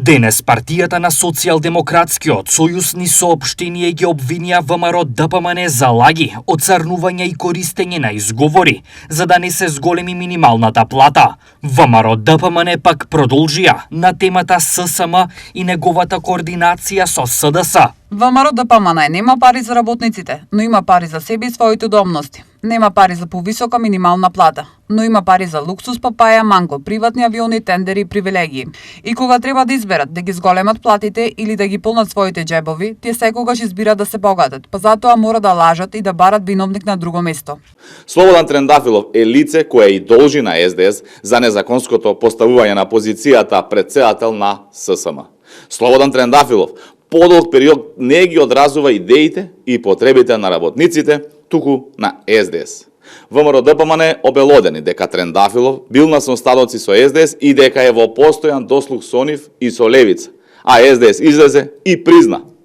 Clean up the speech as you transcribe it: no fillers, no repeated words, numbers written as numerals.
Денес партијата на Социјалдемократскиот сојуз ни соопштение ги обвинија ВМРО ДПМН за лаги, оцрнување и користење на изговори, за да не се зголеми минималната плата. ВМРО ДПМН пак продолжија на темата ССМ и неговата координација со СДС. ВМРО ДПМН нема пари за работниците, но има пари за себе и своите удобности. Нема пари за повисока минимална плата, но има пари за луксус, папаја, манго, приватни авиони, тендери и привилегии. И кога треба да изберат да ги зголемат платите или да ги полнат своите џебови, тие секогаш избират да се богатат, па затоа мора да лажат и да барат виновник на друго место. Слободан Трендафилов е лице кое и должи на СДС за незаконското поставување на позицијата председател на ССМ. Слободан Трендафилов подолг период не ги одразува идеите и потребите на работниците, туку на СДС. ВМРО ДПМН обелодени дека Трендафилов бил на сонстадоци со СДС и дека е во постојан дослуг со нив и со левица, а СДС излезе и призна